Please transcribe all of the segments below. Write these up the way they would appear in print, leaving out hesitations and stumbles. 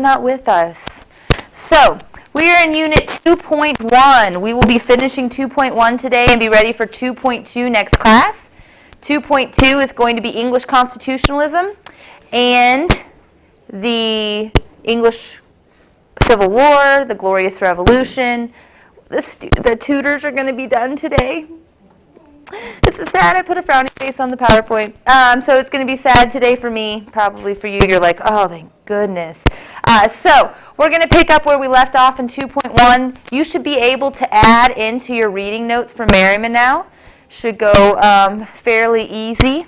not with us. So, we are in Unit 2.1. We will be finishing 2.1 today and be ready for 2.2 next class. 2.2 is going to be English constitutionalism and the English Civil War, the Glorious Revolution. The tutors are going to be done today. This is sad. I put a frowny face on the PowerPoint. So it's going to be sad today for me, probably for you. You're like, oh, thank goodness. So we're going to pick up where we left off in 2.1. You should be able to add into your reading notes for Merriman now. Should go fairly easy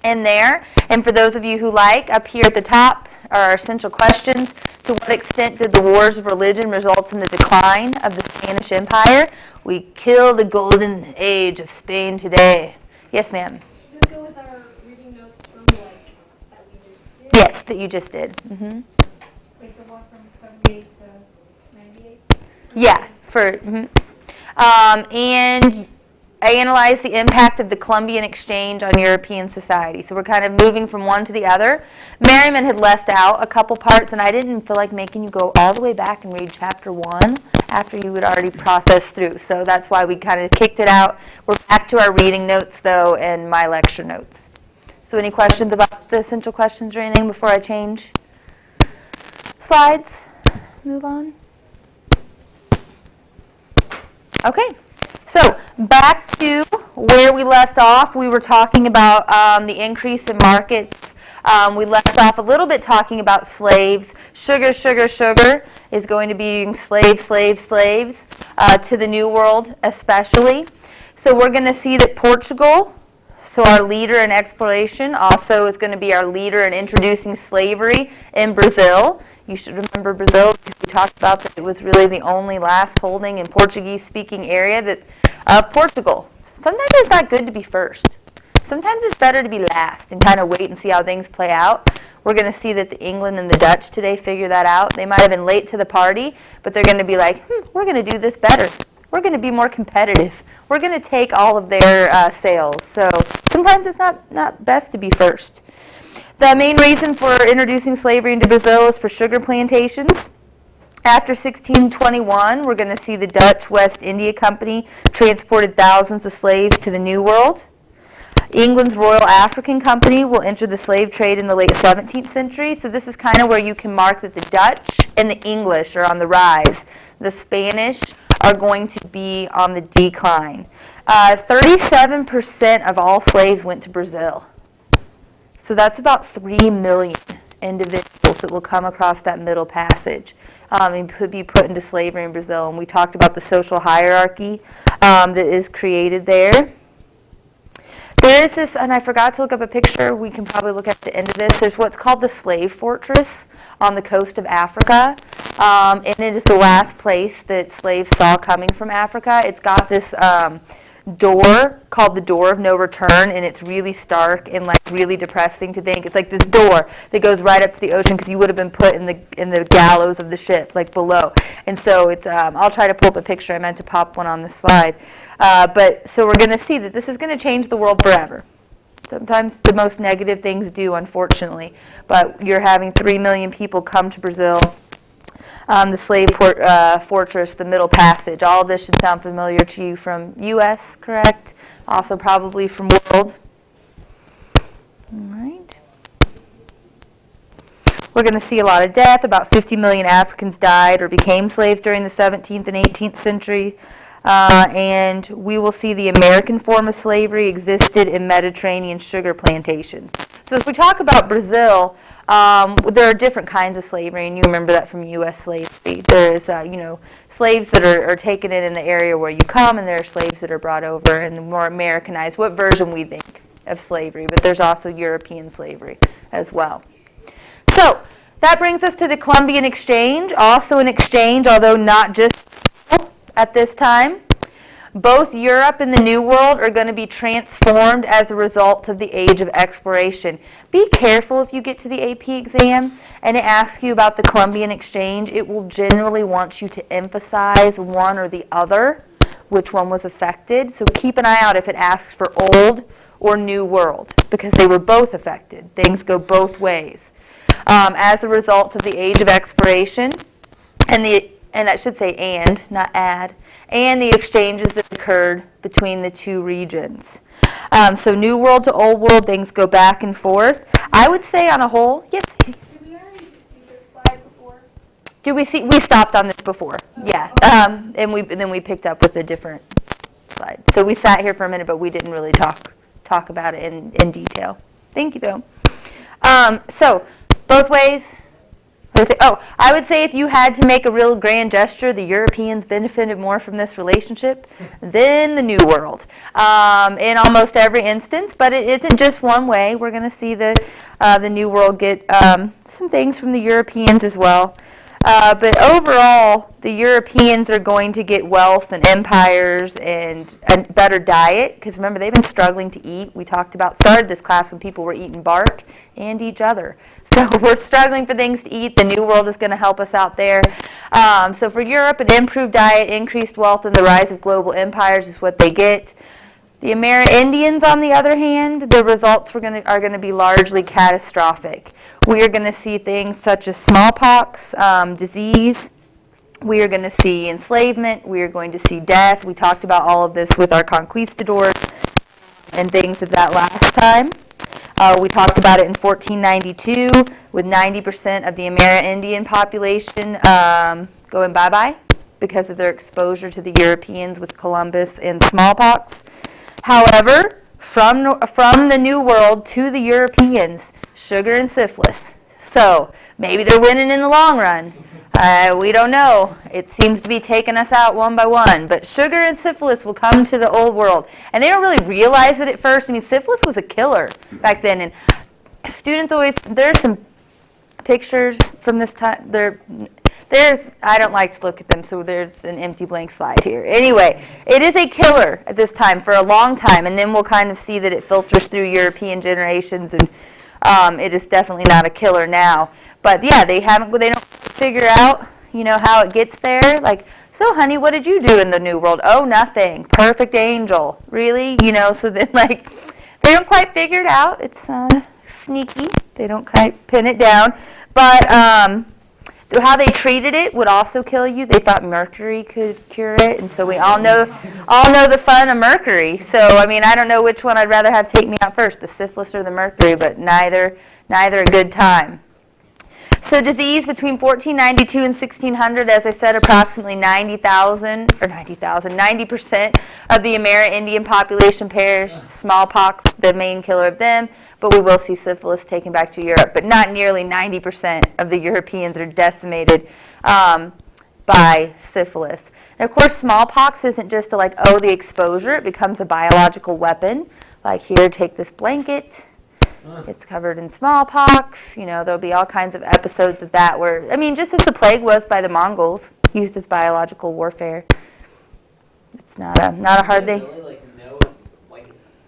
in there. And for those of you who like, up here at the top are our essential questions. To what extent did the wars of religion result in the decline of the Spanish Empire? We kill the golden age of Spain today. Yes, ma'am? Does this go with our reading notes from that we just did? Yes, that you just did. Mm-hmm. Like the one from 78 to 98? Yeah. And analyze the impact of the Columbian exchange on European society. So we're kind of moving from one to the other. Merriman had left out a couple parts, and I didn't feel like making you go all the way back and read chapter 1 after you had already processed through. So that's why we kind of kicked it out. We're back to our reading notes, though, and my lecture notes. So any questions about the essential questions or anything before I change slides? Move on. Okay. So back to where we left off, we were talking about the increase in markets. We left off a little bit talking about slaves. Sugar is going to be slaves to the New World especially. So we're going to see that Portugal, so our leader in exploration, also is going to be our leader in introducing slavery in Brazil. You should remember Brazil because we talked about that it was really the only last holding in Portuguese-speaking area of Portugal. Sometimes it's not good to be first. Sometimes it's better to be last and kind of wait and see how things play out. We're going to see that the England and the Dutch today figure that out. They might have been late to the party, but they're going to be like, we're going to do this better. We're going to be more competitive. We're going to take all of their sales. So sometimes it's not best to be first. The main reason for introducing slavery into Brazil is for sugar plantations. After 1621, we're going to see the Dutch West India Company transported thousands of slaves to the New World. England's Royal African Company will enter the slave trade in the late 17th century. So this is kind of where you can mark that the Dutch and the English are on the rise. The Spanish are going to be on the decline. 37% of all slaves went to Brazil. So that's about 3 million individuals that will come across that middle passage and could be put into slavery in Brazil. And we talked about the social hierarchy that is created there. There is this, and I forgot to look up a picture. We can probably look at the end of this. There's what's called the slave fortress on the coast of Africa. And it is the last place that slaves saw coming from Africa. It's got this door called the Door of No Return, and it's really stark and like really depressing to think. It's like this door that goes right up to the ocean because you would have been put in the gallows of the ship, like below. And so it's I'll try to pull up a picture. I meant to pop one on the slide. But so we're going to see that this is going to change the world forever. Sometimes the most negative things do, unfortunately. But you're having 3 million people come to Brazil. The slave fortress, the Middle Passage. All of this should sound familiar to you from U.S., correct? Also probably from world. All right. We're going to see a lot of death. About 50 million Africans died or became slaves during the 17th and 18th century. And we will see the American form of slavery existed in Mediterranean sugar plantations. So if we talk about Brazil, there are different kinds of slavery, and you remember that from U.S. slavery. There's, slaves that are taken in the area where you come, and there are slaves that are brought over and more Americanized, what version we think of slavery. But there's also European slavery as well. So that brings us to the Columbian Exchange, also an exchange, although not just at this time. Both Europe and the New World are going to be transformed as a result of the age of exploration. Be careful if you get to the AP exam and it asks you about the Columbian Exchange. It will generally want you to emphasize one or the other, which one was affected. So keep an eye out if it asks for Old or New World, because they were both affected. Things go both ways. as a result of the age of exploration, and I should say and, not add, and the exchanges that occurred between the two regions. So New World to Old World, things go back and forth. I would say on a whole, yes. Did we already see this slide before? We stopped on this before, yeah. And then we picked up with a different slide. So we sat here for a minute, but we didn't really talk about it in detail. Thank you, though. So both ways. I would say if you had to make a real grand gesture, the Europeans benefited more from this relationship than the New World in almost every instance, but it isn't just one way. We're going to see the New World get some things from the Europeans as well. But overall, the Europeans are going to get wealth and empires and a better diet, because remember, they've been struggling to eat. We started this class when people were eating bark and each other. So we're struggling for things to eat. The New World is going to help us out there. So for Europe, an improved diet, increased wealth, and the rise of global empires is what they get. The Amerindians, on the other hand, the results are going to be largely catastrophic. We are going to see things such as smallpox, disease. We are going to see enslavement. We are going to see death. We talked about all of this with our conquistadors and things of that last time. We talked about it in 1492 with 90% of the Amerindian population going bye-bye because of their exposure to the Europeans with Columbus and smallpox. However, from the New World to the Europeans, sugar and syphilis. So maybe they're winning in the long run. We don't know. It seems to be taking us out one by one. But sugar and syphilis will come to the Old World. And they don't really realize it at first. I mean, syphilis was a killer back then. And students there's some pictures from this time. I don't like to look at them, so there's an empty blank slide here. Anyway, it is a killer at this time for a long time. And then we'll kind of see that it filters through European generations. And it is definitely not a killer now. But yeah, they don't figure out, how it gets there. Like, so honey, what did you do in the New World? Oh, nothing. Perfect angel. Really? So then they don't quite figure it out. It's sneaky. They don't quite pin it down. But how they treated it would also kill you. They thought mercury could cure it, and so we all know the fun of mercury. So I don't know which one I'd rather have take me out first, the syphilis or the mercury, but neither a good time. So disease between 1492 and 1600, as I said, approximately 90% of the Amerindian population perished. Smallpox, the main killer of them, but we will see syphilis taken back to Europe. But not nearly 90% of the Europeans are decimated by syphilis. And of course, smallpox isn't just the exposure. It becomes a biological weapon. Like here, take this blanket. It's covered in smallpox. There'll be all kinds of episodes of that where, just as the plague was by the Mongols, used as biological warfare. It's not a hard thing. Really, know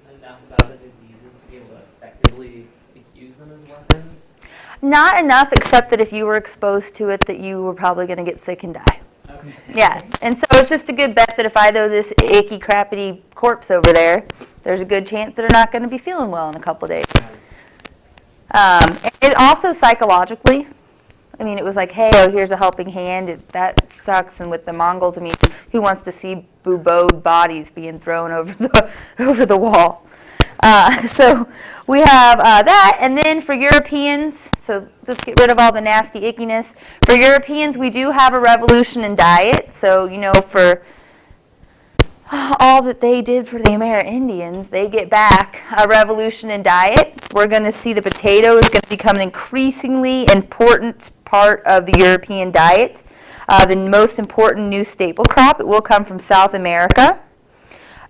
enough about the diseases to be able to effectively use them as weapons? Not enough, except that if you were exposed to it, that you were probably going to get sick and die. Okay. Yeah, and so it's just a good bet that if I throw this icky, crappity corpse over there, there's a good chance that they're not going to be feeling well in a couple days. It also psychologically, it was like, hey, here's a helping hand. That sucks. And with the Mongols, who wants to see bubowed bodies being thrown over the wall? So we have that. And then for Europeans, so let's get rid of all the nasty ickiness. For Europeans, we do have a revolution in diet. So, for all that they did for the Amerindians, they get back a revolution in diet. We're going to see the potato is going to become an increasingly important part of the European diet. The most important new staple crop. It will come from South America.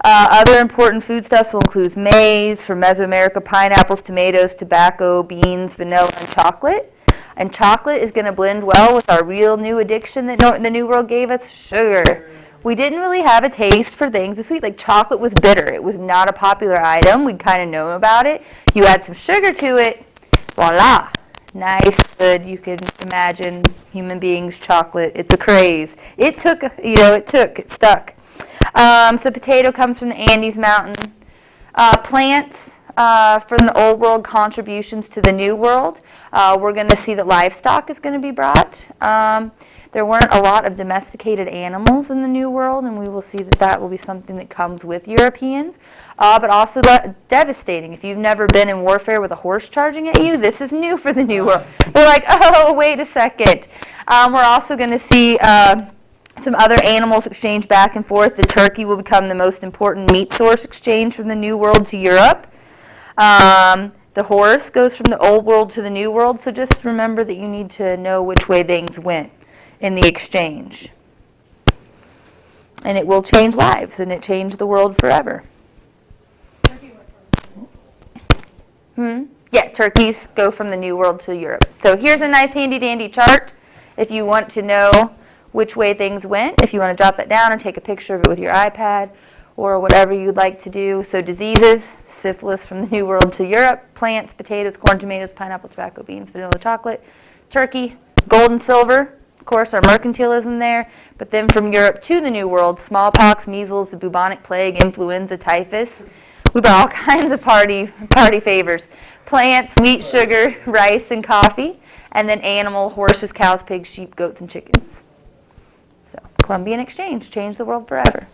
Other important foodstuffs will include maize, from Mesoamerica, pineapples, tomatoes, tobacco, beans, vanilla, and chocolate. And chocolate is going to blend well with our real new addiction that the New World gave us, sugar. We didn't really have a taste for things as sweet. Like chocolate was bitter. It was not a popular item. We'd kind of known about it. You add some sugar to it, voila. Nice, good. You can imagine human beings, chocolate. It's a craze. It stuck. So potato comes from the Andes Mountain. Plants, from the old world contributions to the new world. We're going to see that livestock is going to be brought. There weren't a lot of domesticated animals in the New World, and we will see that that will be something that comes with Europeans, but also devastating. If you've never been in warfare with a horse charging at you, this is new for the New World. They're like, oh, wait a second. We're also going to see some other animals exchange back and forth. The turkey will become the most important meat source exchange from the New World to Europe. The horse goes from the Old World to the New World, so just remember that you need to know which way things went in the exchange. And it will change lives, and it changed the world forever. Yeah, turkeys go from the New World to Europe. So here's a nice handy-dandy chart if you want to know which way things went. If you want to jot that down or take a picture of it with your iPad or whatever you'd like to do. So diseases, syphilis from the New World to Europe, plants, potatoes, corn, tomatoes, pineapple, tobacco, beans, vanilla, chocolate, turkey, gold and silver. Of course, our mercantilism there. But then from Europe to the New World, smallpox, measles, the bubonic plague, influenza, typhus. We brought all kinds of party favors. Plants, wheat, sugar, rice, and coffee. And then animal, horses, cows, pigs, sheep, goats, and chickens. So, Columbian exchange changed the world forever.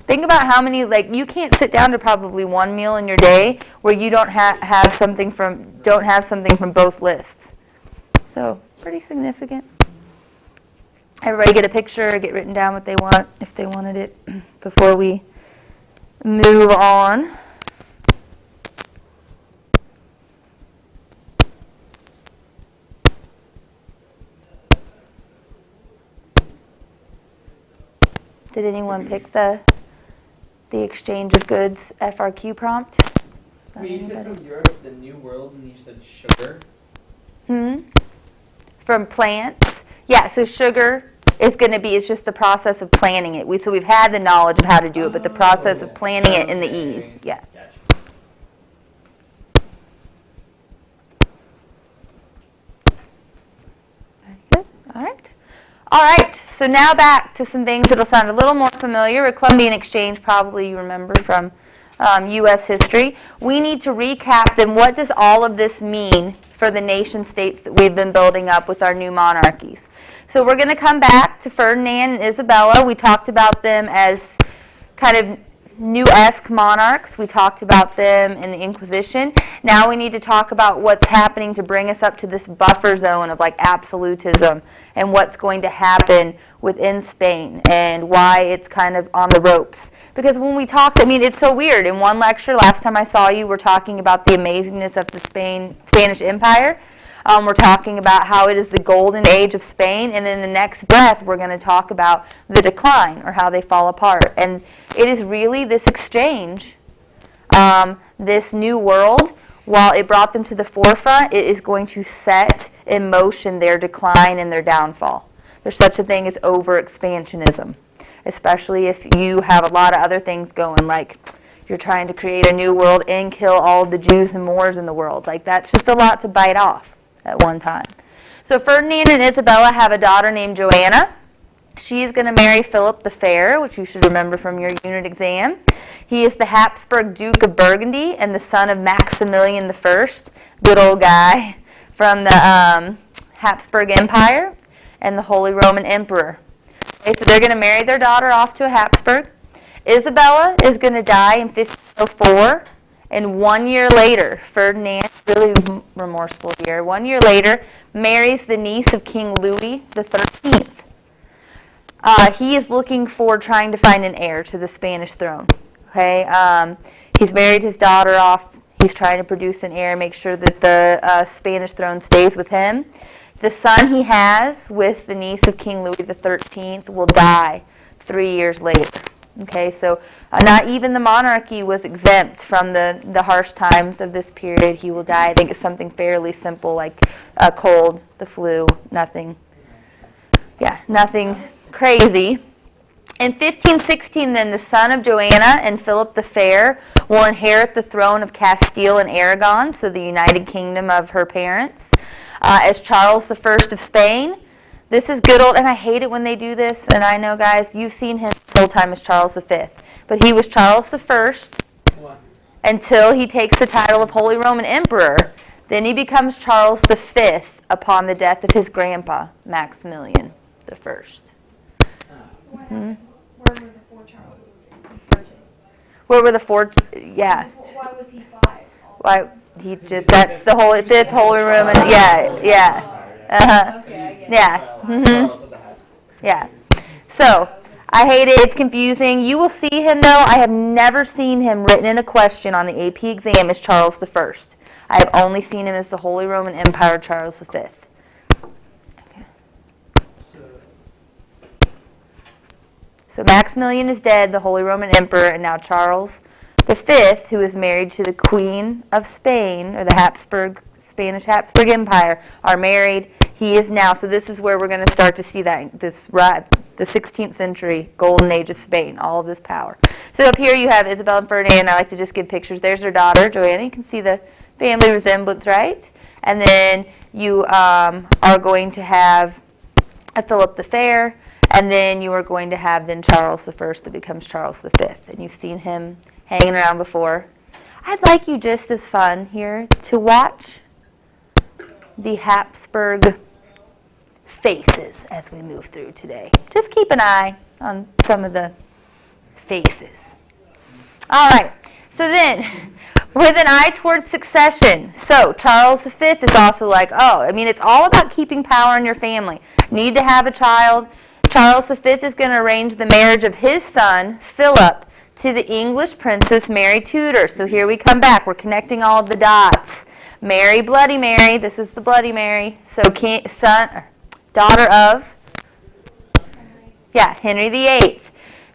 Think about how many, you can't sit down to probably one meal in your day where you don't have something from both lists. So, pretty significant. Everybody get a picture, get written down what they want, if they wanted it, before we move on. Did anyone pick the exchange of goods FRQ prompt? You said from Europe to the New World, and you said sugar. From plants. Yeah, so sugar is going to be, it's just the process of planting it. So we've had the knowledge of how to do it, but the process of planting it and the ease. Yeah. Gotcha. Very good. All right. All right, so now back to some things that will sound a little more familiar. A Columbian exchange, probably you remember from U.S. history. We need to recap then what does all of this mean for the nation states that we've been building up with our new monarchies. So we're going to come back to Ferdinand and Isabella. We talked about them as kind of new-esque monarchs. We talked about them in the Inquisition. Now we need to talk about what's happening to bring us up to this buffer zone of absolutism and what's going to happen within Spain and why it's kind of on the ropes. Because when we talked, it's so weird. In one lecture, last time I saw you, we're talking about the amazingness of the Spanish Empire. We're talking about how it is the golden age of Spain, and in the next breath, we're going to talk about the decline or how they fall apart. And it is really this exchange, this new world, while it brought them to the forefront, it is going to set in motion their decline and their downfall. There's such a thing as over-expansionism, especially if you have a lot of other things going, like you're trying to create a new world and kill all of the Jews and Moors in the world. That's just a lot to bite off at one time. So Ferdinand and Isabella have a daughter named Joanna. She's going to marry Philip the Fair, which you should remember from your unit exam. He is the Habsburg Duke of Burgundy and the son of Maximilian I, good old guy from the Habsburg Empire and the Holy Roman Emperor. Okay, so they're going to marry their daughter off to a Habsburg. Isabella is going to die in 1504. And 1 year later, Ferdinand, really remorseful here, 1 year later, marries the niece of King Louis XIII. He is looking for trying to find an heir to the Spanish throne. Okay, he's married his daughter off. He's trying to produce an heir, make sure that the Spanish throne stays with him. The son he has with the niece of King Louis XIII will die 3 years later. Okay, so not even the monarchy was exempt from the harsh times of this period. He will die. I think it's something fairly simple like a cold, the flu, nothing crazy. In 1516, then, the son of Joanna and Philip the Fair will inherit the throne of Castile and Aragon, so the United Kingdom of her parents, as Charles I of Spain. This is good old, and I hate it when they do this, and I know, guys, you've seen him this whole time as Charles V. But he was Charles I. What? until he takes the title of Holy Roman Emperor. Then he becomes Charles V upon the death of his grandpa, Maximilian I. Where were the four Charleses inserted? Where were the four? Yeah. Why was he 5? Why he just that's the holy fifth Holy Roman. Yeah. Uh-huh. Okay, I get it. Yeah. Mhm. Charles of the Head. Yeah. So, I hate it. It's confusing. You will see him, though. I have never seen him written in a question on the AP exam as Charles I. I have only seen him as the Holy Roman Empire Charles V. Okay. So Maximilian is dead, the Holy Roman Emperor, and now Charles V, who is married to the Queen of Spain, or the Spanish Habsburg Empire, are married. He is now, so this is where we're going to start to see that, the 16th century golden age of Spain, all of this power. So up here you have Isabel and Ferdinand. I like to just give pictures. There's their daughter, Joanna. You can see the family resemblance, right? And then you are going to have Philip the Fair, and then you are going to have then Charles I that becomes Charles V. And you've seen him hanging around before. I'd like you just as fun here to watch the Habsburg faces as we move through today. Just keep an eye on some of the faces. All right, so then, with an eye towards succession. So, Charles V is also like, it's all about keeping power in your family. Need to have a child. Charles V is going to arrange the marriage of his son, Philip, to the English princess Mary Tudor. So here we come back. We're connecting all of the dots. Mary, Bloody Mary. This is the Bloody Mary. So, daughter of, Henry VIII.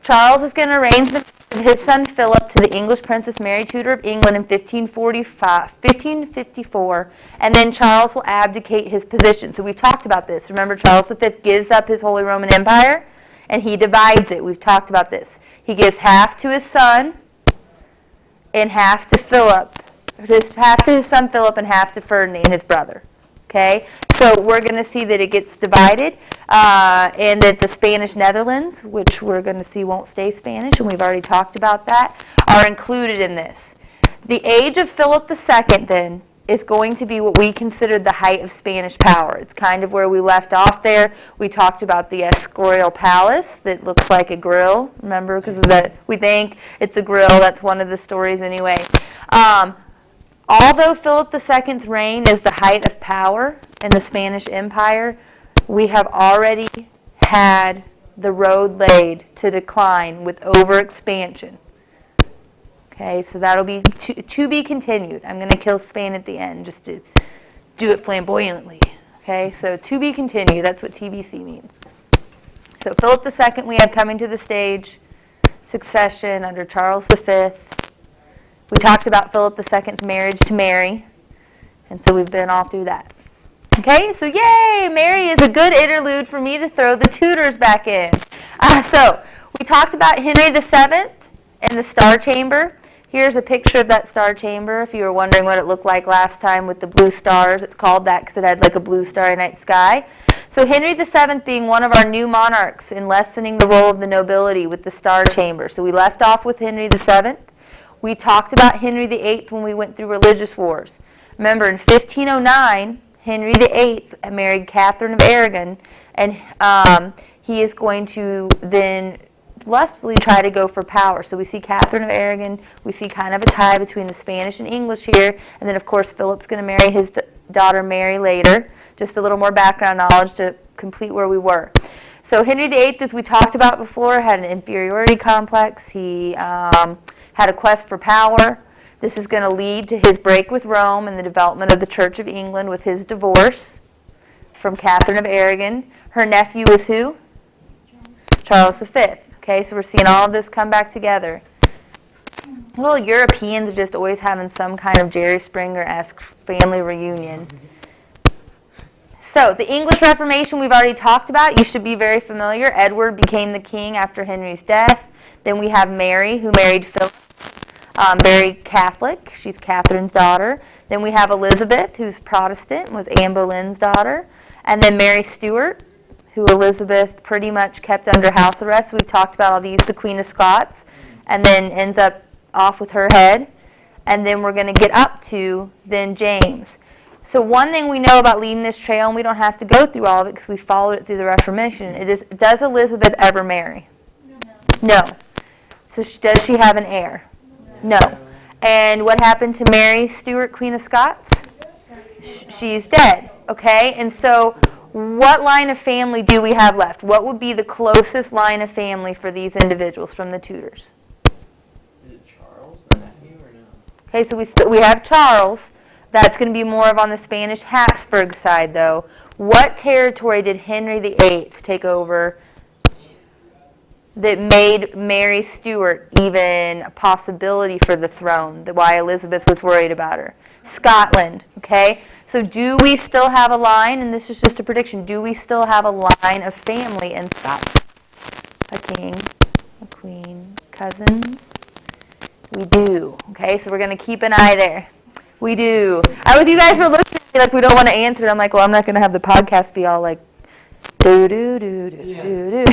Charles is going to arrange his son Philip to the English princess Mary Tudor of England in 1554, and then Charles will abdicate his position. So we've talked about this. Remember, Charles V gives up his Holy Roman Empire, and he divides it. We've talked about this. He gives half to his son and half to Philip. Half to his son Philip and half to Ferdinand, his brother. Okay, so we're going to see that it gets divided, and that the Spanish Netherlands, which we're going to see won't stay Spanish, and we've already talked about that, are included in this. The age of Philip II, then, is going to be what we consider the height of Spanish power. It's kind of where we left off there. We talked about the Escorial Palace that looks like a grill, remember, because of that, we think it's a grill. That's one of the stories anyway. Although Philip II's reign is the height of power in the Spanish Empire, we have already had the road laid to decline with overexpansion. Okay, so that'll be to be continued. I'm going to kill Spain at the end just to do it flamboyantly. Okay, so to be continued, that's what TBC means. So Philip II we have coming to the stage, succession under Charles V. We talked about Philip II's marriage to Mary, and so we've been all through that. Okay, so yay! Mary is a good interlude for me to throw the Tudors back in. So we talked about Henry VII and the Star Chamber. Here's a picture of that Star Chamber, if you were wondering what it looked like last time with the blue stars. It's called that because it had like a blue starry night sky. So Henry VII being one of our new monarchs in lessening the role of the nobility with the Star Chamber. So we left off with Henry VII. We talked about Henry VIII when we went through religious wars. Remember, in 1509, Henry VIII married Catherine of Aragon, and he is going to then lustfully try to go for power. So we see Catherine of Aragon, we see kind of a tie between the Spanish and English here, and then of course Philip's going to marry his daughter Mary later. Just a little more background knowledge to complete where we were. So Henry VIII, as we talked about before, had an inferiority complex. He had a quest for power. This is going to lead to his break with Rome and the development of the Church of England with his divorce from Catherine of Aragon. Her nephew is who? Charles V. Okay, so we're seeing all of this come back together. Well, Europeans are just always having some kind of Jerry Springer-esque family reunion. So, the English Reformation we've already talked about. You should be very familiar. Edward became the king after Henry's death. Then we have Mary, who married Philip. Very Catholic. She's Catherine's daughter. Then we have Elizabeth, who's Protestant, was Anne Boleyn's daughter. And then Mary Stuart, who Elizabeth pretty much kept under house arrest. We've talked about all these, the Queen of Scots, and then ends up off with her head. and then we're going to get up to then James. So one thing we know about leading this trail, and we don't have to go through all of it because we followed it through the Reformation, does Elizabeth ever marry? No. So does she have an heir? No. And what happened to Mary Stuart, Queen of Scots? She's dead, okay? And so what line of family do we have left? What would be the closest line of family for these individuals from the Tudors? Is it Charles, the nephew, or no? Okay, so we have Charles. That's going to be more of on the Spanish Habsburg side, though. What territory did Henry VIII take over that made Mary Stuart even a possibility for the throne? Why Elizabeth was worried about her? Scotland, okay? So do we still have a line, and this is just a prediction, do we still have a line of family in Scotland? A king, a queen, cousins? We do, okay? So we're going to keep an eye there. We do. You guys were looking at me like we don't want to answer. I'm like, well, I'm not going to have the podcast be all like, do.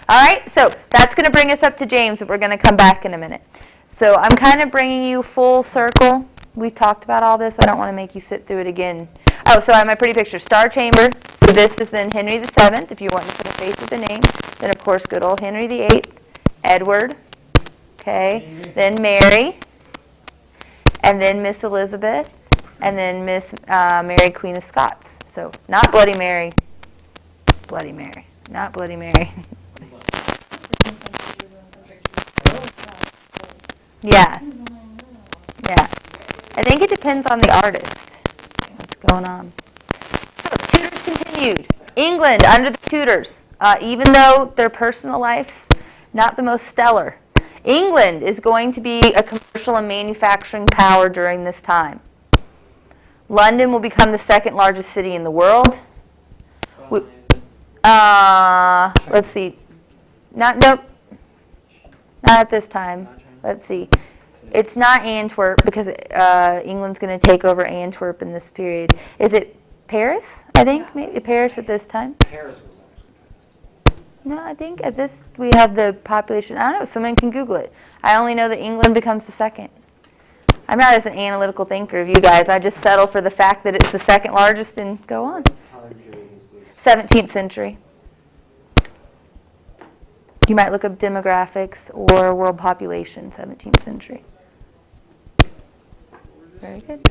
All right, so that's going to bring us up to James, but we're going to come back in a minute. So I'm kind of bringing you full circle. We've talked about all this. I don't want to make you sit through it again. Oh, so I have my pretty picture. Star Chamber. So this is in Henry VII, if you want to put a face with the name. Then, of course, good old Henry VIII. Edward. Okay. Then Mary. And then Miss Elizabeth. And then Miss Mary, Queen of Scots. So not Bloody Mary. Bloody Mary. Not Bloody Mary. Yeah. Yeah. I think it depends on the artist. What's going on? So, Tudors continued. England under the Tudors. Even though their personal lives, not the most stellar. England is going to be a commercial and manufacturing power during this time. London will become the second largest city in the world. Let's see. Nope. Not at this time. Let's see. It's not Antwerp because England's going to take over Antwerp in this period. Is it Paris? I think maybe Paris at this time. Paris was actually Paris. No, I think at this we have the population. I don't know. Someone can Google it. I only know that England becomes the second. I'm not as an analytical thinker of you guys. I just settle for the fact that it's the second largest and go on. 17th century. You might look up demographics or world population, 17th century. Very good.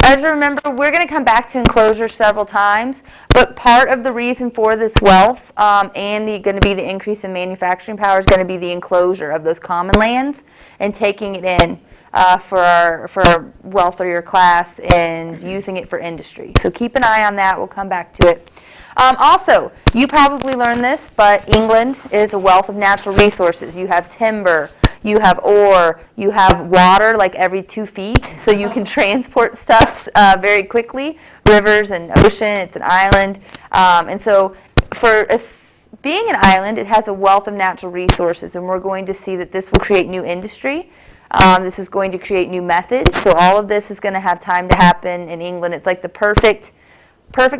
As you remember, we're going to come back to enclosure several times, but part of the reason for this wealth and going to be the increase in manufacturing power is going to be the enclosure of those common lands and taking it in for our wealthier class and using it for industry. So keep an eye on that. We'll come back to it. Also, you probably learned this, but England is a wealth of natural resources. You have timber, you have ore, you have water like every 2 feet, so you can transport stuff very quickly. Rivers and ocean, it's an island. And so for being an island, it has a wealth of natural resources, and we're going to see that this will create new industry. This is going to create new methods, so all of this is going to have time to happen in England. It's like the perfect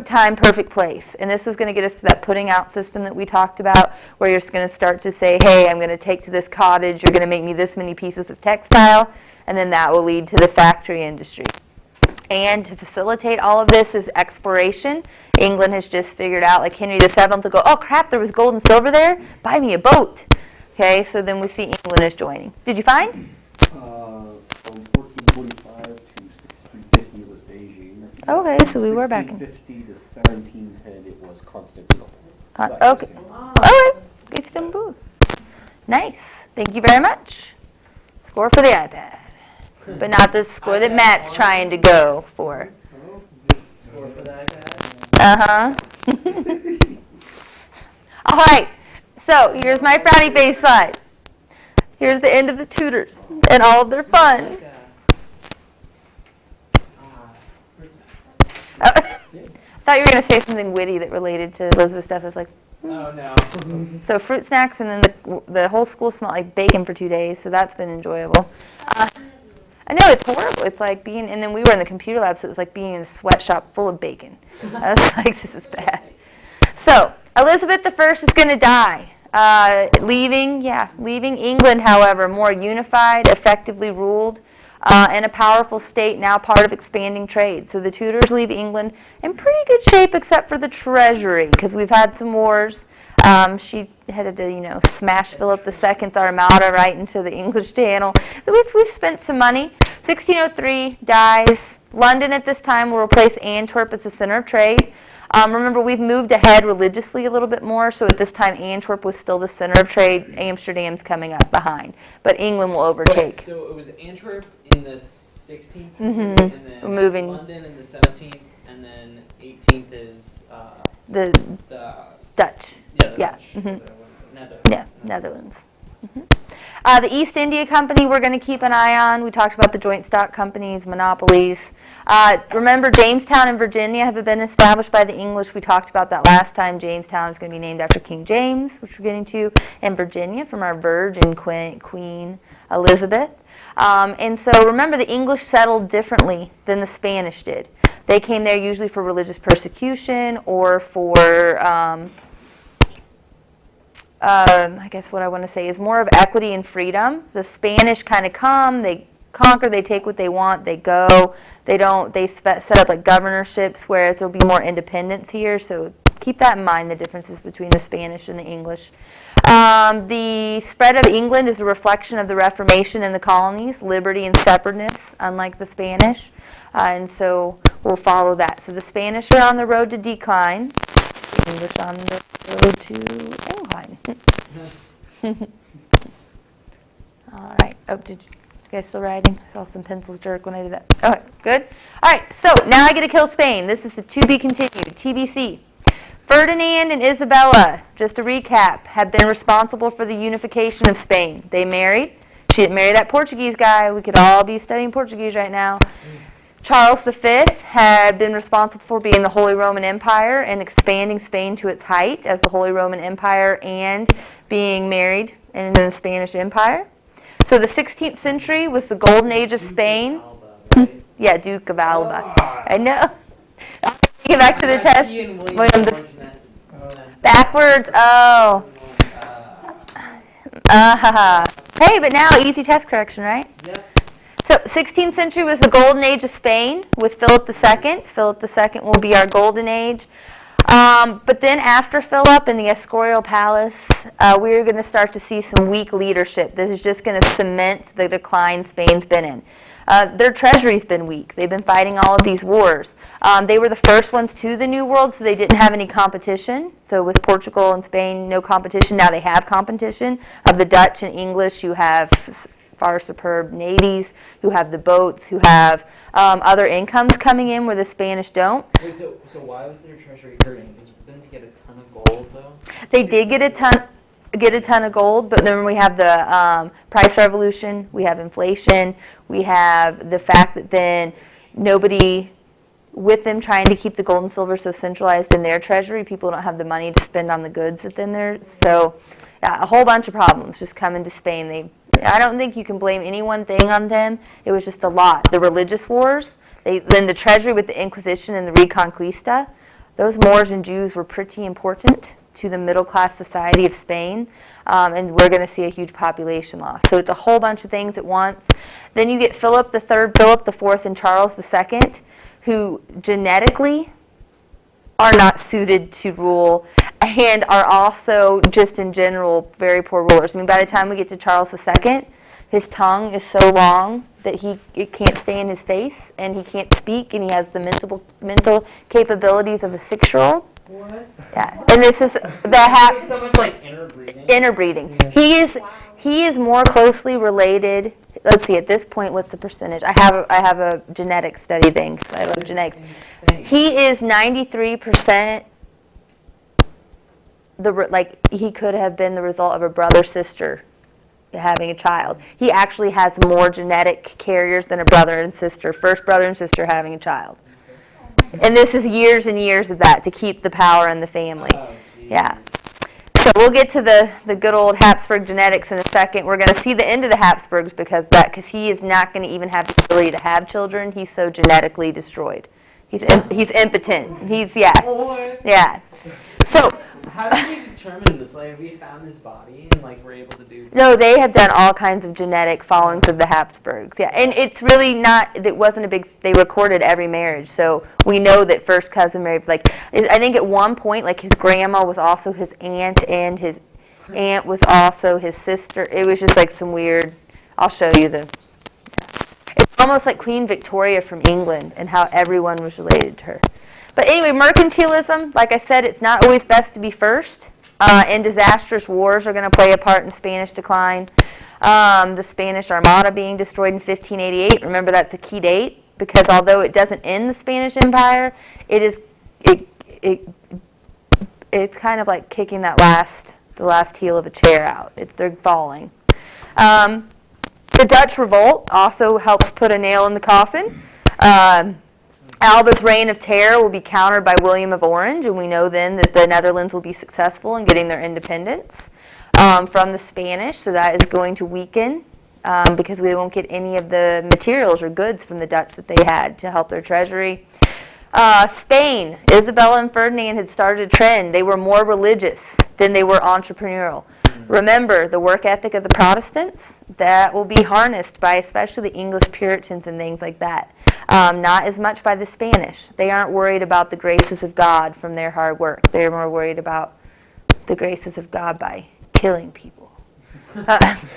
time, perfect place. And this is going to get us to that putting out system that we talked about, where you're going to start to say, hey, I'm going to take to this cottage, you're going to make me this many pieces of textile, and then that will lead to the factory industry. And to facilitate all of this is exploration. England has just figured out, like Henry VII will go, oh crap, there was gold and silver there? Buy me a boat. Okay, so then we see England is joining. Did you find? From 1445 to 1650 was Beijing. Okay, so we were back in. 1650 to 1710 it was Constantinople. Okay. All right. Istanbul. Nice. Thank you very much. Score for the iPad. But not the score that Matt's trying to go for. Score for that guy. Uh-huh. All right. So here's my frowny face slide. Here's the end of the Tudors and all of their fun. I thought you were going to say something witty that related to Elizabeth's death. I was like, Oh no. so fruit snacks, and then the whole school smelled like bacon for 2 days, so that's been enjoyable. I know, it's horrible. It's like being, and then we were in the computer lab, so it was like being in a sweatshop full of bacon. I was like, this is bad. So, Elizabeth I is going to die. Leaving England, however, more unified, effectively ruled, and a powerful state now part of expanding trade. So the Tudors leave England in pretty good shape except for the treasury, because we've had some wars. She had to, smash Philip II's armada right into the English Channel. So we've spent some money. 1603 dies. London at this time will replace Antwerp as the center of trade. Remember, we've moved ahead religiously a little bit more, so at this time Antwerp was still the center of trade. Amsterdam's coming up behind, but England will overtake. Wait, so it was Antwerp in the 16th, Mhm. and then We're moving. London in the 17th, and then 18th is The the Dutch. the Yeah. Dutch, Mhm. Netherlands. Yeah, Netherlands. The East India Company we're going to keep an eye on. We talked about the joint stock companies, monopolies. Remember, Jamestown and Virginia have been established by the English. We talked about that last time. Jamestown is going to be named after King James, which we're getting to, and Virginia from our Virgin Queen Elizabeth. And so remember, the English settled differently than the Spanish did. They came there usually for religious persecution or for I guess what I want to say is more of equity and freedom. The Spanish kind of come, they conquer, they take what they want, they go. They set up like governorships, whereas there'll be more independence here. So keep that in mind, the differences between the Spanish and the English. The spread of England is a reflection of the Reformation in the colonies, liberty and separateness, unlike the Spanish. And so we'll follow that. So the Spanish are on the road to decline. The English on the road to incline. All right. Oh, did you guys still writing? I saw some pencils jerk when I did that. All right, good. All right, so now I get to kill Spain. This is a to be continued, TBC. Ferdinand and Isabella, just to recap, have been responsible for the unification of Spain. They married. She didn't marry that Portuguese guy. We could all be studying Portuguese right now. Charles V had been responsible for being the Holy Roman Empire and expanding Spain to its height as the Holy Roman Empire and being married in the Spanish Empire. So the 16th century was the golden age of Spain. Yeah, Duke of Alba. I know. Get back to the test. William backwards. Oh. Hey, but now easy test correction, right? Yep. So 16th century was the golden age of Spain with Philip II. Philip II will be our golden age. But then after Philip in the Escorial Palace, we're going to start to see some weak leadership. This is just going to cement the decline Spain's been in. Their treasury's been weak. They've been fighting all of these wars. They were the first ones to the New World, so they didn't have any competition. So with Portugal and Spain, no competition. Now they have competition. Of the Dutch and English, you have far superb navies, who have the boats, who have other incomes coming in where the Spanish don't. Wait, so why was their treasury hurting? Didn't they get a ton of gold, though? They did get a ton of gold, but then we have the price revolution, we have inflation, we have the fact that then nobody, with them trying to keep the gold and silver so centralized in their treasury, people don't have the money to spend on the goods that's in there. So a whole bunch of problems just come into Spain. I don't think you can blame any one thing on them. It was just a lot. The religious wars, then the treasury with the Inquisition and the Reconquista, those Moors and Jews were pretty important to the middle-class society of Spain, and we're going to see a huge population loss. So it's a whole bunch of things at once. Then you get Philip III, Philip IV, and Charles II, who genetically are not suited to rule and are also just in general very poor rulers. I mean, by the time we get to Charles II, his tongue is so long that it can't stay in his face, and he can't speak, and he has the mental capabilities of a 6-year-old. What? Yeah, and this is So much like interbreeding. interbreeding. He is more closely related. Let's see. At this point, what's the percentage? I have a genetic study thing because I love genetics. Insane. He is 93%. He could have been the result of a brother-sister having a child. He actually has more genetic carriers than a brother and sister, first brother and sister having a child. And this is years and years of that to keep the power in the family. Oh, geez. Yeah. So we'll get to the good old Habsburg genetics in a second. We're going to see the end of the Habsburgs because he is not going to even have the ability to have children. He's so genetically destroyed. He's impotent. Yeah. So How do you determined this? Like, we found his body and like we're able to do. No, they have done all kinds of genetic followings of the Habsburgs. Yeah, and it's really not. It wasn't a big. They recorded every marriage, so we know that first cousin married. Like, I think at one point, like his grandma was also his aunt, and his aunt was also his sister. It was just like some weird. I'll show you the. It's almost like Queen Victoria from England and how everyone was related to her. But anyway, mercantilism, like I said, it's not always best to be first. And disastrous wars are going to play a part in Spanish decline. The Spanish Armada being destroyed in 1588, remember that's a key date, because although it doesn't end the Spanish Empire, it's kind of like kicking the last heel of a chair out. They're falling. The Dutch Revolt also helps put a nail in the coffin. Alba's reign of terror will be countered by William of Orange, and we know then that the Netherlands will be successful in getting their independence from the Spanish, so that is going to weaken because we won't get any of the materials or goods from the Dutch that they had to help their treasury. Spain, Isabella and Ferdinand had started a trend. They were more religious than they were entrepreneurial. Remember, the work ethic of the Protestants, that will be harnessed by especially the English Puritans and things like that. Not as much by the Spanish. They aren't worried about the graces of God from their hard work. They're more worried about the graces of God by killing people.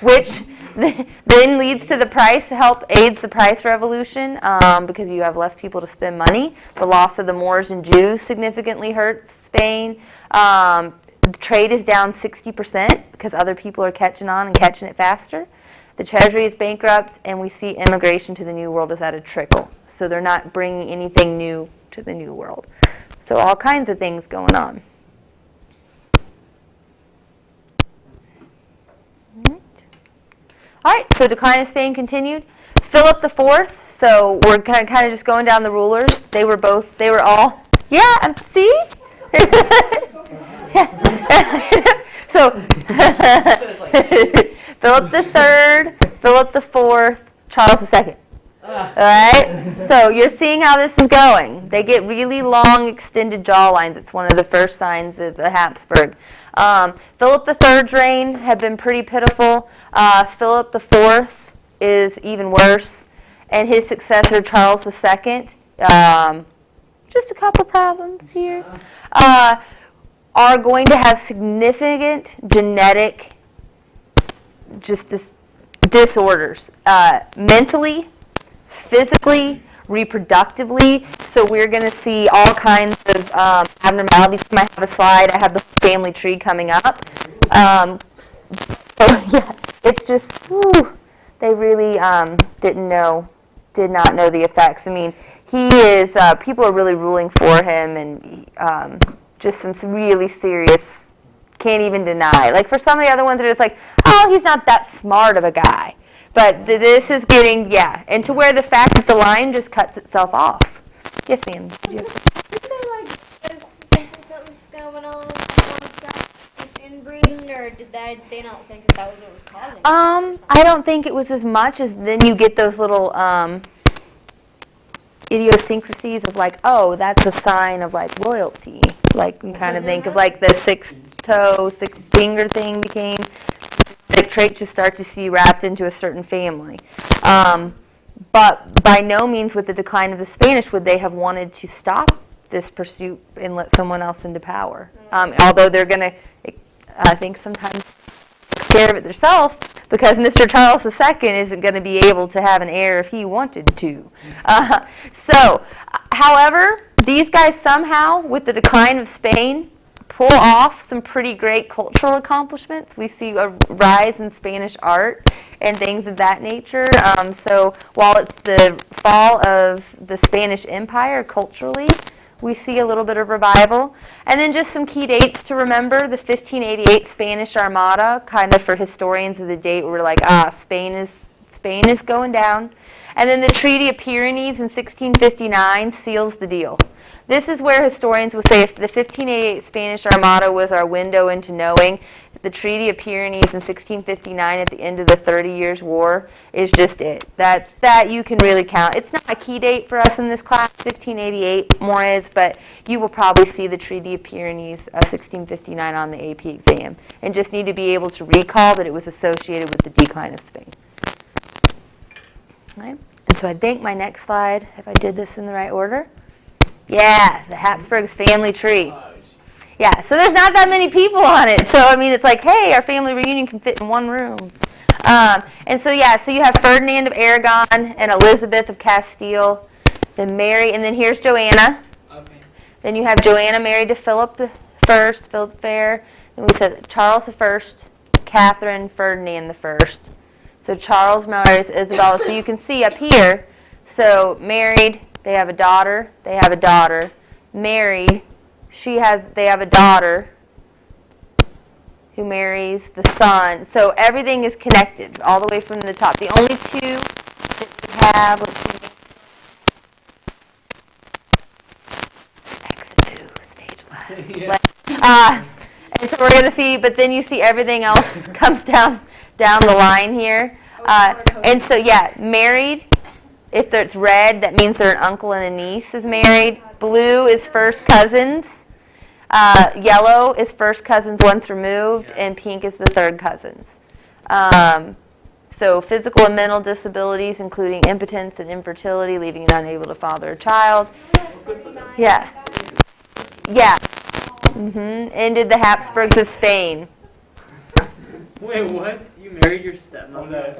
Which then leads to the price, aids the price revolution because you have less people to spend money. The loss of the Moors and Jews significantly hurts Spain. The trade is down 60% because other people are catching on and catching it faster. The treasury is bankrupt, and we see immigration to the New World is at a trickle. So they're not bringing anything new to the New World. So all kinds of things going on. All right, so decline of Spain continued. Philip IV, so we're kind of just going down the rulers. They were all, yeah, see? So, Philip III, Philip IV, Charles II. All right? So you're seeing how this is going. They get really long, extended jawlines. It's one of the first signs of a Habsburg. Philip III's reign had been pretty pitiful. Philip IV is even worse. And his successor, Charles II, just a couple problems here, are going to have significant genetic disorders, mentally, physically, reproductively. So we're going to see all kinds of abnormalities. I might have a slide. I have the family tree coming up. So yeah, it's just, whew, they really did not know the effects. I mean, he is, people are really ruling for him, and just some really serious, can't even deny. Like for some of the other ones that are just like, oh, he's not that smart of a guy. But this is getting, yeah, and to where the fact that the line just cuts itself off. Yes, ma'am. Didn't they like, something's going on with inbreeding, or did they not think that was what was causing it? I don't think it was as much as then you get those little idiosyncrasies of like, oh, that's a sign of like royalty. Like you kind of think of like the sixth finger thing became. The traits you start to see wrapped into a certain family. But by no means with the decline of the Spanish would they have wanted to stop this pursuit and let someone else into power. Although they're going to, I think, sometimes take care of it themselves because Mr. Charles II isn't going to be able to have an heir if he wanted to. However, these guys somehow, with the decline of Spain, pull off some pretty great cultural accomplishments. We see a rise in Spanish art and things of that nature. So while it's the fall of the Spanish Empire culturally, we see a little bit of revival. And then just some key dates to remember. The 1588 Spanish Armada, kind of for historians of the date, we're like, Spain is going down. And then the Treaty of Pyrenees in 1659 seals the deal. This is where historians will say if the 1588 Spanish Armada was our window into knowing the Treaty of Pyrenees in 1659 at the end of the 30 Years' War is just it. That you can really count. It's not a key date for us in this class, 1588 more is, but you will probably see the Treaty of Pyrenees of 1659 on the AP exam, and just need to be able to recall that it was associated with the decline of Spain. All right. And so I think my next slide, if I did this in the right order, yeah, the Habsburgs family tree. Yeah, so there's not that many people on it. So, I mean, it's like, hey, our family reunion can fit in one room. And so, yeah, so you have Ferdinand of Aragon and Elizabeth of Castile, then Mary, and then here's Joanna. Okay. Then you have Joanna married to Philip the First, Philip Fair. Then we said Charles the First, Catherine, Ferdinand the First. So Charles marries Isabella. So you can see up here, so married, they have a daughter, married, they have a daughter who marries the son. So everything is connected all the way from the top. The only two that we have, let's see. Exit 2, stage left. And so we're going to see, but then you see everything else comes down the line here. And so, yeah, married. If it's red, that means they're an uncle and a niece is married. Blue is first cousins. Yellow is first cousins once removed, and pink is the third cousins. So physical and mental disabilities, including impotence and infertility, leaving you unable to father a child. Yeah. Yeah. Ended the Habsburgs of Spain. Wait, what? You married your stepmother?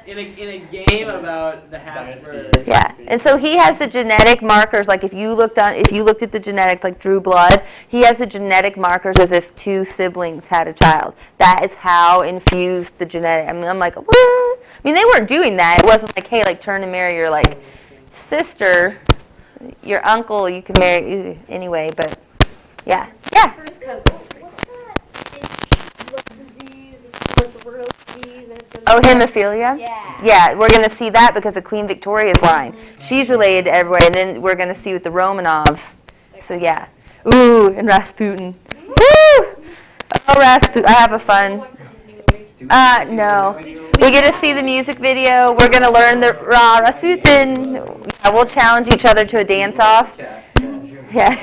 in a game about the Habsburgs. Yeah, and so he has the genetic markers. Like if you looked at the genetics, like Drew blood, he has the genetic markers as if two siblings had a child. That is how infused the genetic. I mean, I'm like, what? I mean, they weren't doing that. It wasn't like, hey, like turn and marry your like sister, your uncle. You can marry anyway, but yeah, yeah. First cousins. What's that? Blood disease or like the world disease? And it's Oh, hemophilia? Yeah. Yeah, we're going to see that because of Queen Victoria's line. She's related to everybody, and then we're going to see with the Romanovs. So, yeah. Ooh, and Rasputin. Woo! Oh, Rasputin. I have a fun. No. We get to see the music video. We're going to learn the Rasputin. Yeah, we'll challenge each other to a dance-off. Yeah.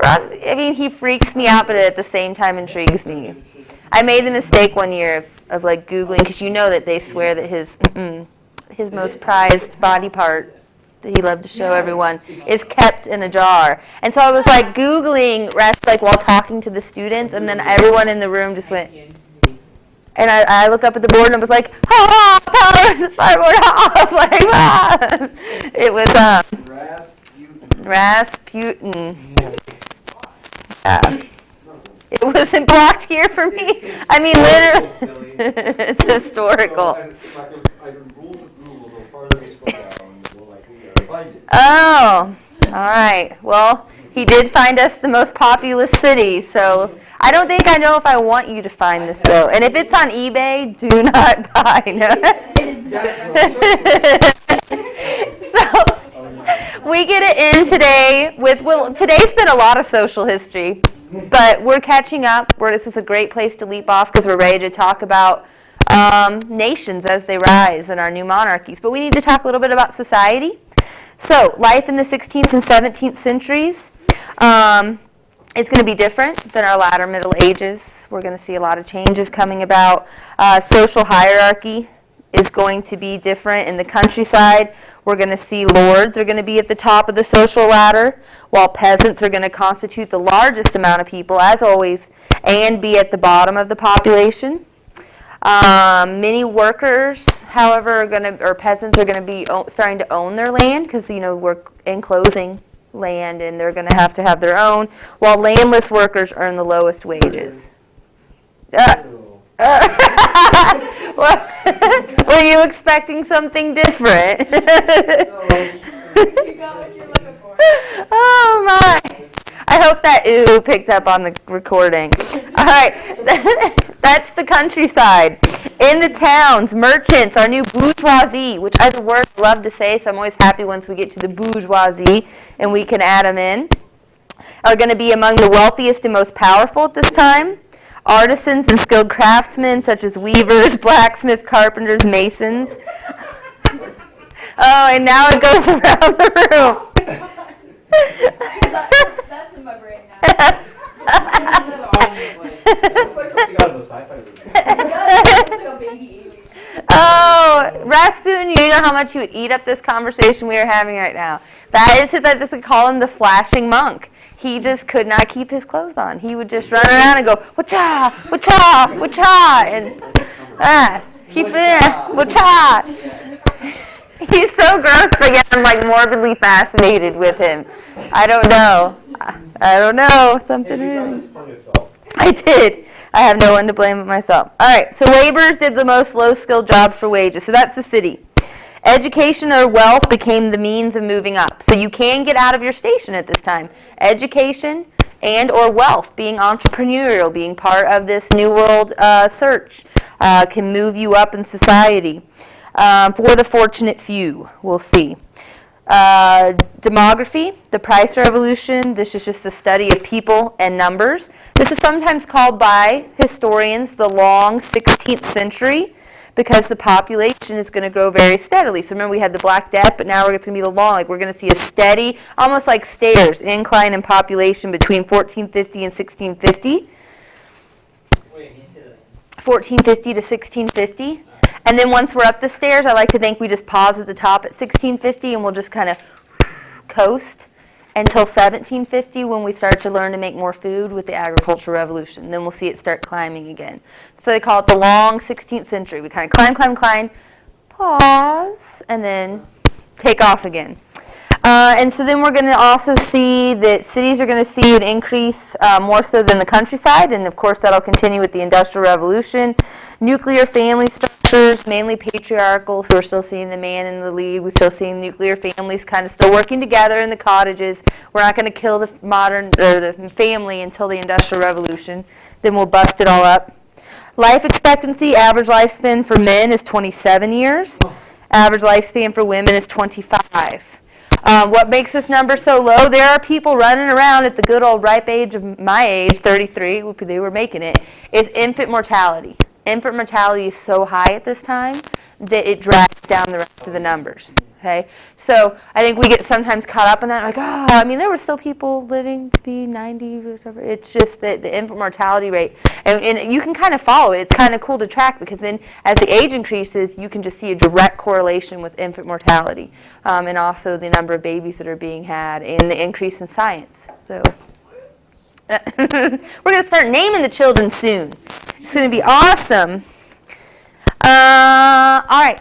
I mean, he freaks me out, but at the same time intrigues me. I made the mistake one year of like Googling, because you know that they swear that his most prized body part that he loved to show everyone is kept in a jar. And so I was like Googling like while talking to the students, and then everyone in the room just went, and I look up at the board and I was like, powers the fireboard off, like, ah. It was Rasputin. It wasn't blocked here for me. I mean, literally, it's historical. Oh, all right. Well, he did find us the most populous city, so I don't think I know if I want you to find this, though. And if it's on eBay, do not buy. So we get it in today with, well, today's been a lot of social history, but we're catching up. This is a great place to leap off because we're ready to talk about nations as they rise and our new monarchies. But we need to talk a little bit about society. So life in the 16th and 17th centuries is going to be different than our latter Middle Ages. We're going to see a lot of changes coming about. Social hierarchy is going to be different in the countryside. We're going to see lords are going to be at the top of the social ladder, while peasants are going to constitute the largest amount of people, as always, and be at the bottom of the population. Many workers, however, peasants are going to be starting to own their land because, we're enclosing land and they're going to have their own, while landless workers earn the lowest wages. Were you expecting something different? You got what you're looking for. Oh my. I hope that ooh picked up on the recording. All right. That's the countryside. In the towns, merchants, our new bourgeoisie, which is a word I love to say, so I'm always happy once we get to the bourgeoisie and we can add them in, are going to be among the wealthiest and most powerful at this time. Artisans and skilled craftsmen such as weavers, blacksmiths, carpenters, masons. Oh, and now it goes around the room. That's in my brain now. Looks like something out of a sci-fi movie. It's like a baby alien. Oh, Rasputin, you know how much he would eat up this conversation we are having right now. That is his, I just would call him the flashing monk. He just could not keep his clothes on. He would just run around and go, wacha, wacha, wacha, and wacha. He's so gross, but yet I'm like morbidly fascinated with him. I don't know. Something really. I did. I have no one to blame but myself. All right, so laborers did the most low-skilled jobs for wages. So that's the city. Education or wealth became the means of moving up. So you can get out of your station at this time. Education and or wealth, being entrepreneurial, being part of this new world search, can move you up in society. For the fortunate few, we'll see. Demography, the price revolution. This is just the study of people and numbers. This is sometimes called by historians the long 16th century because the population is going to grow very steadily. So remember we had the Black Death, but now it's going to be the long. Like we're going to see a steady, almost like stairs, incline in population between 1450 and 1650. Wait, can you say that? 1450 to 1650. And then once we're up the stairs, I like to think we just pause at the top at 1650 and we'll just kind of coast until 1750 when we start to learn to make more food with the agricultural revolution. Then we'll see it start climbing again. So they call it the long 16th century. We kind of climb, pause, and then take off again. And so then we're going to also see that cities are going to see an increase more so than the countryside, and of course that'll continue with the Industrial Revolution. Nuclear family structures, mainly patriarchal, so we're still seeing the man in the lead. We're still seeing nuclear families kind of still working together in the cottages. We're not going to kill the the family until the Industrial Revolution. Then we'll bust it all up. Life expectancy, average lifespan for men is 27 years. Average lifespan for women is 25. What makes this number so low? There are people running around at the good old ripe age of my age, 33, they were making it, is infant mortality. Infant mortality is so high at this time that it drags down the rest of the numbers. Okay, so I think we get sometimes caught up in that, like, I mean, there were still people living to be 90 or whatever. It's just that the infant mortality rate, and you can kind of follow it. It's kind of cool to track because then as the age increases, you can just see a direct correlation with infant mortality and also the number of babies that are being had and the increase in science. So we're going to start naming the children soon. It's going to be awesome. All right.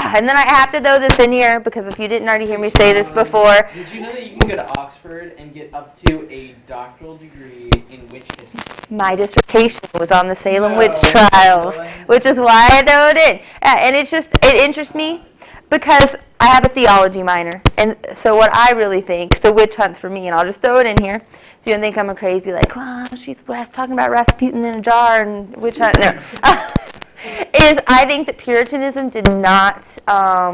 And then I have to throw this in here because if you didn't already hear me say this before. Did you know that you can go to Oxford and get up to a doctoral degree in witch history? My dissertation was on the Salem witch trials, which is why I throw it in. And it interests me because I have a theology minor. And so what I really think, so witch hunts for me, and I'll just throw it in here. So you don't think I'm a crazy, like, well, she's talking about Rasputin in a jar and witch hunt. No. Is I think that Puritanism did not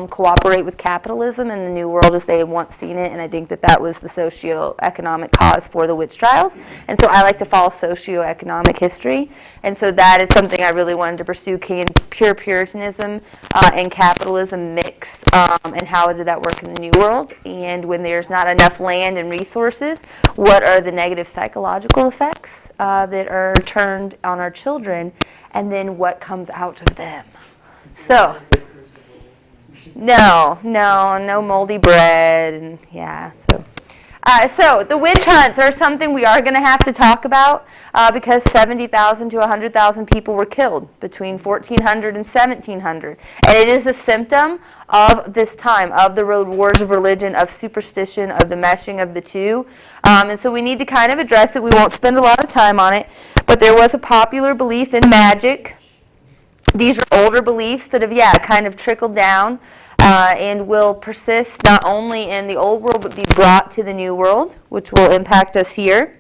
cooperate with capitalism in the New World as they had once seen it, and I think that that was the socioeconomic cause for the witch trials. And so I like to follow socioeconomic history, and so that is something I really wanted to pursue. Can pure Puritanism and capitalism mix, and how did that work in the New World? And when there's not enough land and resources, what are the negative psychological effects that are turned on our children? And then what comes out of them. So, no moldy bread, and yeah. So the witch hunts are something we are going to have to talk about because 70,000 to 100,000 people were killed between 1400 and 1700. And it is a symptom of this time, of the wars of religion, of superstition, of the meshing of the two. And so we need to kind of address it. We won't spend a lot of time on it. But there was a popular belief in magic. These are older beliefs that have, kind of trickled down and will persist not only in the old world but be brought to the new world, which will impact us here.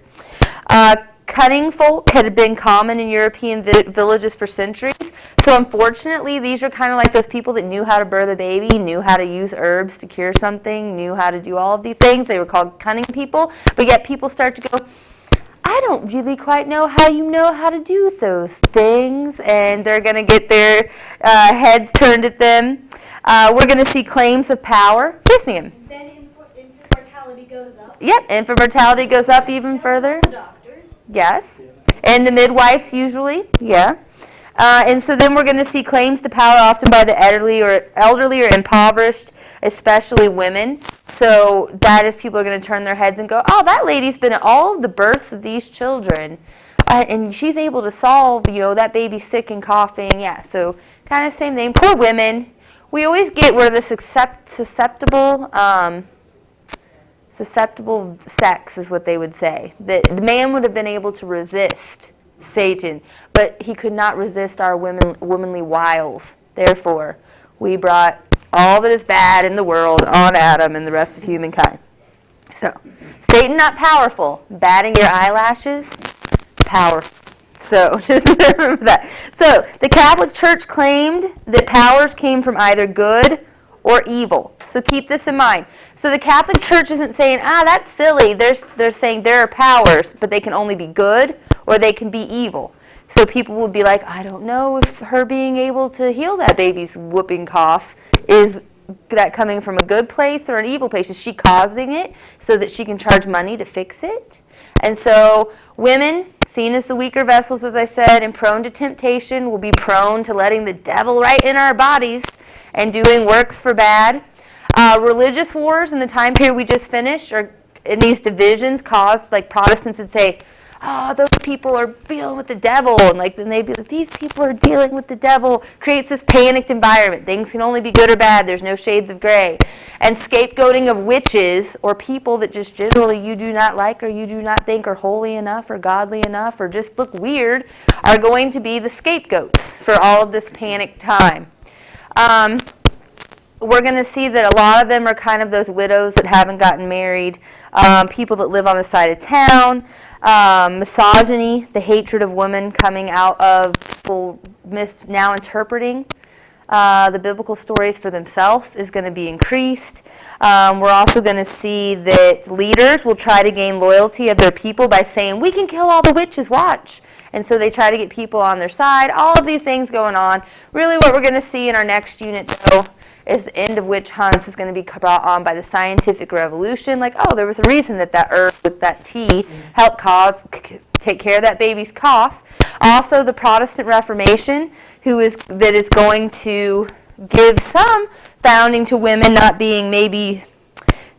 Cunning folk had been common in European villages for centuries. So unfortunately, these are kind of like those people that knew how to birth a baby, knew how to use herbs to cure something, knew how to do all of these things. They were called cunning people. But yet people start to go, I don't really quite know how you know how to do those things, and they're going to get their heads turned at them. We're going to see claims of power. Yes, ma'am. Then infant mortality goes up. Yep, infant mortality goes up even further. Doctors. Yes. And the midwives usually, yeah. And so then we're going to see claims to power often by the elderly or impoverished, especially women. So that is people are going to turn their heads and go, oh, that lady's been at all of the births of these children. And she's able to solve, that baby's sick and coughing. Yeah, so kind of same thing. Poor women. We always get where the susceptible sex is what they would say. That the man would have been able to resist Satan, but he could not resist our womanly wiles. Therefore, we brought all that is bad in the world on Adam and the rest of humankind. So, Satan not powerful. Batting your eyelashes, powerful. So, just remember that. So, the Catholic Church claimed that powers came from either good or evil. So, keep this in mind. So, the Catholic Church isn't saying, that's silly. They're saying there are powers, but they can only be good or they can be evil. So people will be like, I don't know if her being able to heal that baby's whooping cough, is that coming from a good place or an evil place? Is she causing it so that she can charge money to fix it? And so women, seen as the weaker vessels, as I said, and prone to temptation, will be prone to letting the devil right in our bodies and doing works for bad. Religious wars in the time period we just finished, or in these divisions caused, like Protestants would say, oh, those people are dealing with the devil, and then they'd be like, these people are dealing with the devil. Creates this panicked environment. Things can only be good or bad. There's no shades of gray. And scapegoating of witches or people that just generally you do not like or you do not think are holy enough or godly enough or just look weird are going to be the scapegoats for all of this panicked time. We're going to see that a lot of them are kind of those widows that haven't gotten married, people that live on the side of town, misogyny, the hatred of women coming out of people now interpreting the biblical stories for themselves is going to be increased. We're also going to see that leaders will try to gain loyalty of their people by saying, we can kill all the witches, watch. And so they try to get people on their side. All of these things going on. Really what we're going to see in our next unit, though, is the end of witch hunts is going to be brought on by the scientific revolution. Like, oh, there was a reason that herb with that tea helped take care of that baby's cough. Also, the Protestant Reformation, that is going to give some founding to women not being maybe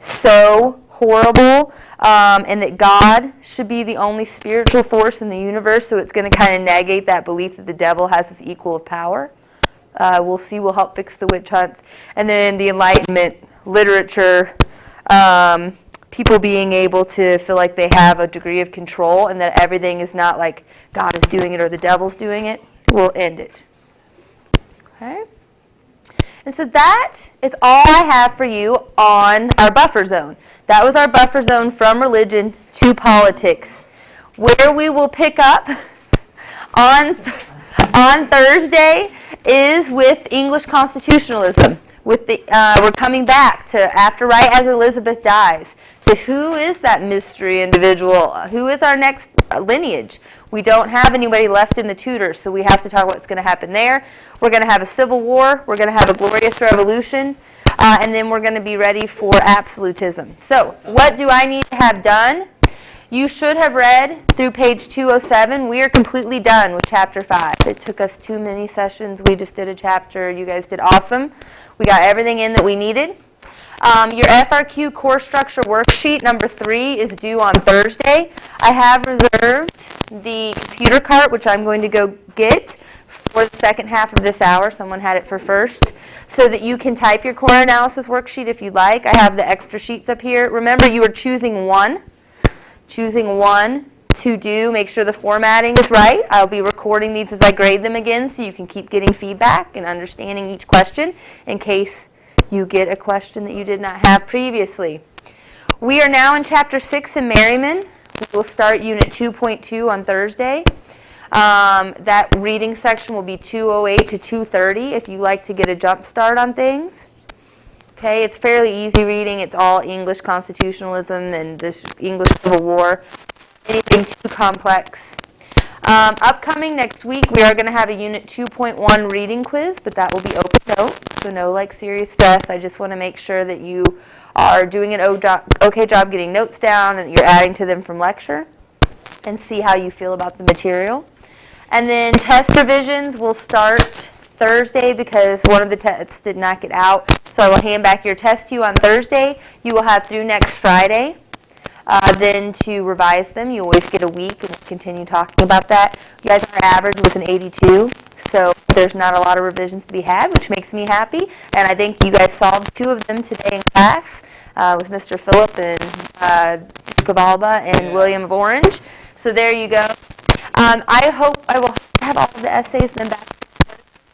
so horrible, and that God should be the only spiritual force in the universe, so it's going to kind of negate that belief that the devil has his equal of power. We'll see will help fix the witch hunts. And then the Enlightenment, literature, people being able to feel like they have a degree of control and that everything is not like God is doing it or the devil's doing it, will end it. Okay? And so that is all I have for you on our buffer zone. That was our buffer zone from religion to politics. Where we will pick up on Thursday is with English constitutionalism. We're coming back to after right as Elizabeth dies, to who is that mystery individual? Who is our next lineage? We don't have anybody left in the Tudors, so we have to talk about what's going to happen there. We're going to have a civil war. We're going to have a glorious revolution. And then we're going to be ready for absolutism. So what do I need to have done? You should have read through page 207. We are completely done with chapter 5. It took us 2 mini sessions. We just did a chapter. You guys did awesome. We got everything in that we needed. Your FRQ core structure worksheet number 3 is due on Thursday. I have reserved the computer cart, which I'm going to go get for the second half of this hour. Someone had it for first. So that you can type your core analysis worksheet if you'd like. I have the extra sheets up here. Remember, you are choosing one to do. Make sure the formatting is right. I'll be recording these as I grade them again so you can keep getting feedback and understanding each question in case you get a question that you did not have previously. We are now in Chapter 6 in Merriman. We will start Unit 2.2 on Thursday. That reading section will be 208 to 230 if you like to get a jump start on things. Okay, it's fairly easy reading. It's all English constitutionalism and the English Civil War. anything too complex. Upcoming next week, we are going to have a Unit 2.1 reading quiz, but that will be open note, so no serious stress. I just want to make sure that you are doing an okay job getting notes down and that you're adding to them from lecture, and see how you feel about the material. And then test revisions will start Thursday because one of the tests did not get out. So I will hand back your test to you on Thursday. You will have through next Friday then to revise them. You always get a week, and we'll continue talking about that. You guys, our average was an 82, so there's not a lot of revisions to be had, which makes me happy. And I think you guys solved 2 of them today in class with Mr. Phillip and Duke of Alba and William of Orange. So there you go. I hope I will have all of the essays then back.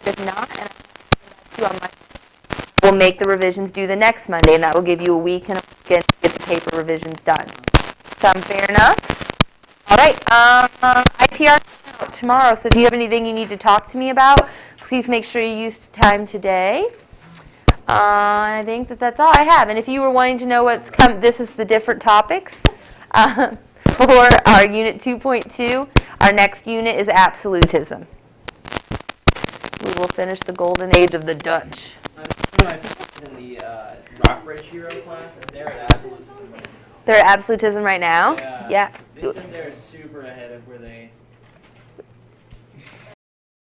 If not, and I'll on Monday, we'll make the revisions due the next Monday, and that will give you a week and a weekend to get the paper revisions done. Sound fair enough? All right. IPR out tomorrow, so if you have anything you need to talk to me about, please make sure you use time today. I think that's all I have. And if you were wanting to know what's come, this is the different topics for our Unit 2.2. Our next unit is absolutism. We will finish the golden age of the Dutch. I think in the Rockbridge Hero class, and they're at absolutism right now. They're at absolutism right now? Yeah. Yeah. They're super ahead of where they